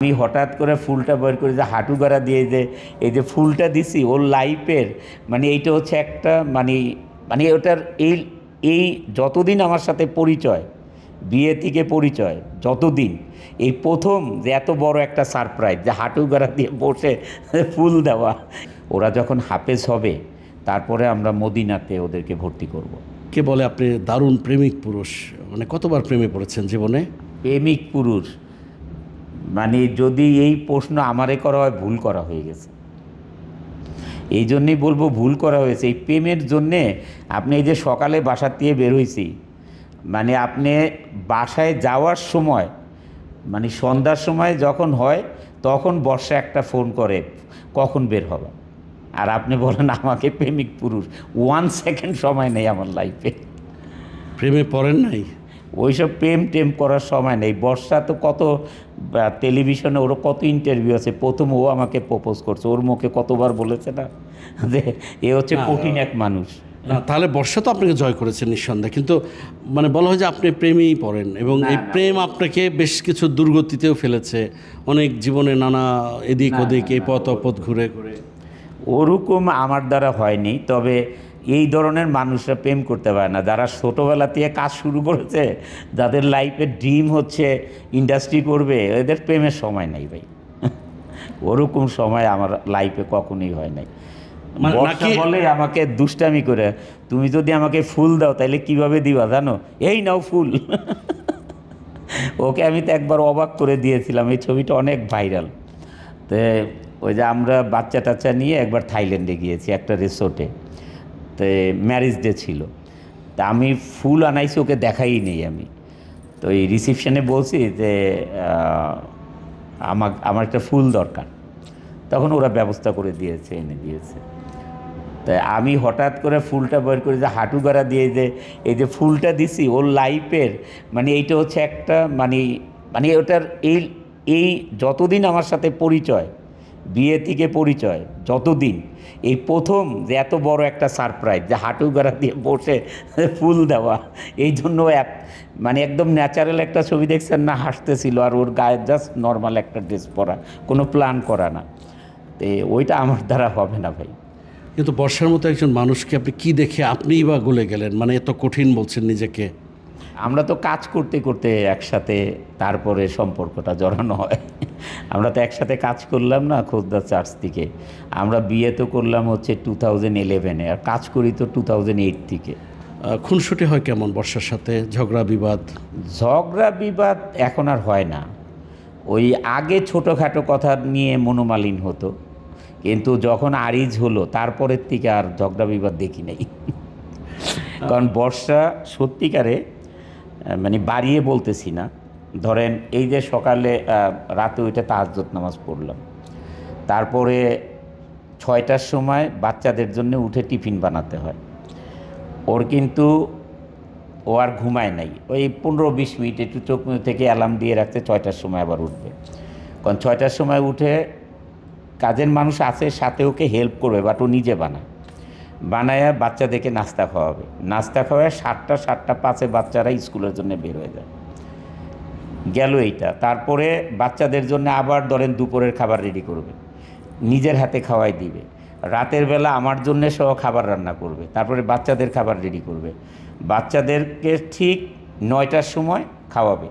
আমি হঠাৎ করে ফুলটা বের করে যে হাঁটু গাড়া দিয়ে যে এই যে ফুলটা দিছি ওর লাইফের মানে এইটা হচ্ছে একটা মানে মানে ওটার এই এই যতদিন আমার সাথে পরিচয়, বিয়ে থেকে পরিচয় যতদিন, এই প্রথম যে এত বড় একটা সারপ্রাইজ যে হাঁটু গাড়া দিয়ে বসে ফুল দেওয়া। ওরা যখন হাফেজ হবে তারপরে আমরা মদিনাতে ওদেরকে ভর্তি করব। কে বলে আপনি দারুণ প্রেমিক পুরুষ, মানে কতবার প্রেমে পড়েছেন জীবনে? প্রেমিক পুরুষ মানে যদি এই প্রশ্ন আমারে করা হয় ভুল করা হয়ে গেছে। এই জন্যেই বলবো ভুল করা হয়েছে। এই প্রেমের জন্যে আপনি এই যে সকালে বাসার থেকে বের হয়েছি, মানে আপনি বাসায় যাওয়ার সময় মানে সন্ধ্যার সময় যখন হয় তখন বর্ষা একটা ফোন করে কখন বের হবে, আর আপনি বলেন আমাকে প্রেমিক পুরুষ। 1 সেকেন্ড সময় নেই আমার লাইফে। প্রেমে পড়েন নাই? ওইসব প্রেম টেম করার সময় নেই। বর্ষা তো কত টেলিভিশনে ওর কত ইন্টারভিউ আছে, প্রথম ও আমাকে প্রপোজ করছে, ওর মুখে কতবার বলেছে না যে এ হচ্ছে কঠিন এক মানুষ। না, তাহলে বর্ষা তো আপনাকে জয় করেছে নিঃসন্দেহে, কিন্তু মানে বলা হয় যে আপনি প্রেমেই পড়েন এবং এই প্রেম আপনাকে বেশ কিছু দুর্গতিতেও ফেলেছে, অনেক জীবনে নানা এদিক ওদিক এই পথ অপথ ঘুরে ঘুরে। ওরকম আমার দ্বারা হয়নি, তবে এই ধরনের মানুষরা প্রেম করতে পারে না যারা ছোটোবেলা থেকে কাজ শুরু করেছে, যাদের লাইফের ড্রিম হচ্ছে ইন্ডাস্ট্রি করবে, এদের প্রেমের সময় নেই ভাই। ওরকম সময় আমার লাইফে কখনোই হয় নাই। বর্ষা বলে আমাকে দুষ্টামি করে, তুমি যদি আমাকে ফুল দাও তাহলে কিভাবে দিবা জানো, এই নাও ফুল। ওকে আমি তো একবার অবাক করে দিয়েছিলাম, এই ছবিটা অনেক ভাইরাল। তো ওই যে আমরা বাচ্চা টাচ্চা নিয়ে একবার থাইল্যান্ডে গিয়েছি একটা রিসোর্টে, তো ম্যারেজ ডে ছিল। তা আমি ফুল আনাইছি, ওকে দেখাই নেই আমি। তো এই রিসিপশানে বলছি যে আমার একটা ফুল দরকার, তখন ওরা ব্যবস্থা করে দিয়েছে, এনে দিয়েছে। তাই আমি হঠাৎ করে ফুলটা বের করে যে হাঁটু গাড়া দিয়ে যে এই যে ফুলটা দিছি ওর লাইফের মানে এইটা হচ্ছে একটা মানে মানে ওটার এই এই যতদিন আমার সাথে পরিচয়, বিয়ে থেকে পরিচয় যতদিন, এই প্রথম যে এত বড় একটা সারপ্রাইজ যে হাঁটু গাড়া দিয়ে বসে ফুল দেওয়া। এই জন্য মানে একদম ন্যাচারাল একটা ছবি দেখছেন না, হাসতেছিল, আর ওর গায়ে জাস্ট নর্মাল একটা ড্রেস পরা, কোনো প্ল্যান করা না। তো ওইটা আমার দ্বারা হবে না ভাই। কিন্তু বর্ষার মতো একজন মানুষকে আপনি কি দেখে আপনিই বা গলে গেলেন, মানে এত কঠিন বলছেন নিজেকে? আমরা তো কাজ করতে করতে একসাথে তারপরে সম্পর্কটা জড়ানো হয়। আমরা তো একসাথে কাজ করলাম না খোদ্দার চার্জ থেকে, আমরা বিয়ে তো করলাম হচ্ছে 2011-এ, আর কাজ করি তো 2008 থেকে। খুনসুটি হয় কেমন বর্ষার সাথে? ঝগড়া বিবাদ? ঝগড়া বিবাদ এখন আর হয় না। ওই আগে ছোটোখাটো কথা নিয়ে মনোমালিন্য হতো, কিন্তু যখন আরিজ হলো তারপরের থেকে আর ঝগড়া বিবাদ দেখি নাই। কারণ বর্ষা সত্যিকারে মানে বাড়িয়ে বলতেছি না, ধরেন এই যে সকালে রাতে ওইটা তাহাজ্জুদ নামাজ পড়লাম, তারপরে 6টার সময় বাচ্চাদের জন্য উঠে টিফিন বানাতে হয়। ওর কিন্তু ও আর ঘুমায় নাই, ওই 15-20 মিনিট একটু চোখ মুখ থেকে অ্যালার্ম দিয়ে রাখতে 6টার সময় আবার উঠবে। কারণ 6টার সময় উঠে কাজের মানুষ আছে সাথে ওকে হেল্প করবে, বাট ও নিজে বানায় বাচ্চাদেরকে নাস্তা খাওয়াবে। নাস্তা খাওয়ায় 7:05 বাচ্চারা স্কুলের জন্য বের হয়ে যায়। গেল এইটা। তারপরে বাচ্চাদের জন্য আবার ধরেন দুপুরের খাবার রেডি করবে, নিজের হাতে খাওয়াই দিবে। রাতের বেলা আমার জন্য সহ খাবার রান্না করবে, তারপরে বাচ্চাদের খাবার রেডি করবে। বাচ্চাদেরকে ঠিক 9টার সময় খাওয়াবে,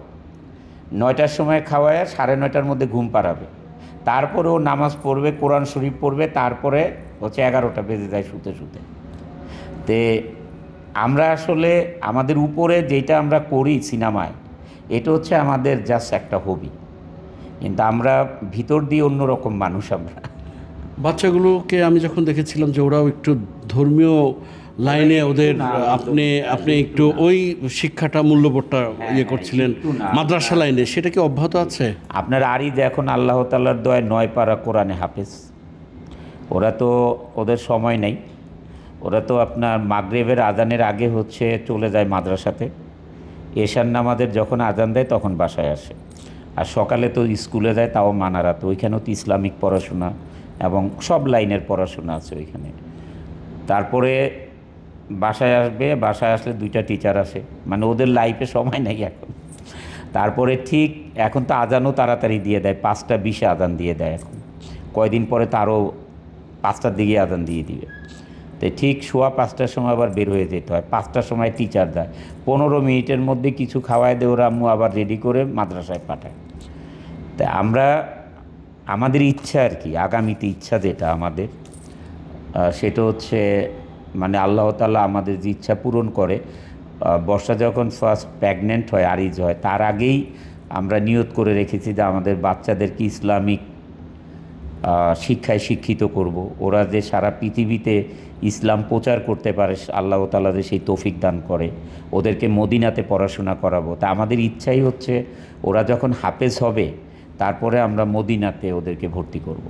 9টার সময় খাওয়ায় 9:30টার মধ্যে ঘুম পাড়াবে। তারপরে ও নামাজ পড়বে, কোরআন শরীফ পড়বে, তারপরে হচ্ছে 11টা বেজে যায় শুতে শুতে। তে আমরা আসলে আমাদের উপরে যেটা আমরা করি সিনেমায়, এটা হচ্ছে আমাদের জাস্ট একটা হবি, কিন্তু আমরা ভিতর দিয়ে অন্যরকম মানুষ। আমরা বাচ্চাগুলোকে আমি যখন দেখেছিলাম যে ওরাও একটু ধর্মীয় লাইনে ওদের আপনি একটু ওই শিক্ষাটা মূল্যবোধটা ইয়ে করছিলেন মাদ্রাসা লাইনে, সেটা কি অব্যাহত আছে? আপনার আরিজ এখন আল্লাহ তাআলার দয়ায় 9 পারা কোরআনে হাফেজ। ওরা তো ওদের সময় নেই, ওরা তো আপনার মাগরিবের আজানের আগে হচ্ছে চলে যায় মাদ্রাসাতে, এশার নামাজের যখন আজান দেয় তখন বাসায় আসে, আর সকালে তো স্কুলে যায়, তাও মানারাত। ওইখানেও তো ইসলামিক পড়াশোনা এবং সব লাইনের পড়াশোনা আছে ওইখানে। তারপরে বাসায় আসবে, বাসায় আসলে 2টা টিচার আসে, মানে ওদের লাইফে সময় নেই এখন। তারপরে ঠিক এখন তো আজানও তাড়াতাড়ি দিয়ে দেয়, 5টা 20-এ আজান দিয়ে দেয় এখন। কয়দিন পরে তো আরও 5টার দিকে আজান দিয়ে দিবে। তো ঠিক সোয়া 5টার সময় আবার বের হয়ে যেতে হয়। 5টার সময় টিচার দেয়, 15 মিনিটের মধ্যে কিছু খাওয়ায় দেয়, ওরা আম্মু আবার রেডি করে মাদ্রাসায় পাঠায়। তা আমরা আমাদের ইচ্ছা আর কি, আগামীতে ইচ্ছা যেটা আমাদের সেটা হচ্ছে মানে আল্লাহ তাআলা আমাদের যে ইচ্ছা পূরণ করে। বর্ষা যখন ফার্স্ট প্রেগনেন্ট হয়, আরিজ হয়, তার আগেই আমরা নিয়ত করে রেখেছি যে আমাদের বাচ্চাদেরকে ইসলামিক শিক্ষায় শিক্ষিত করব। ওরা যে সারা পৃথিবীতে ইসলাম প্রচার করতে পারে, আল্লাহ তাআলা যে সেই তৌফিক দান করে, ওদেরকে মদিনাতে পড়াশোনা করাবো। তা আমাদের ইচ্ছাই হচ্ছে ওরা যখন হাফেজ হবে তারপরে আমরা মদিনাতে ওদেরকে ভর্তি করব।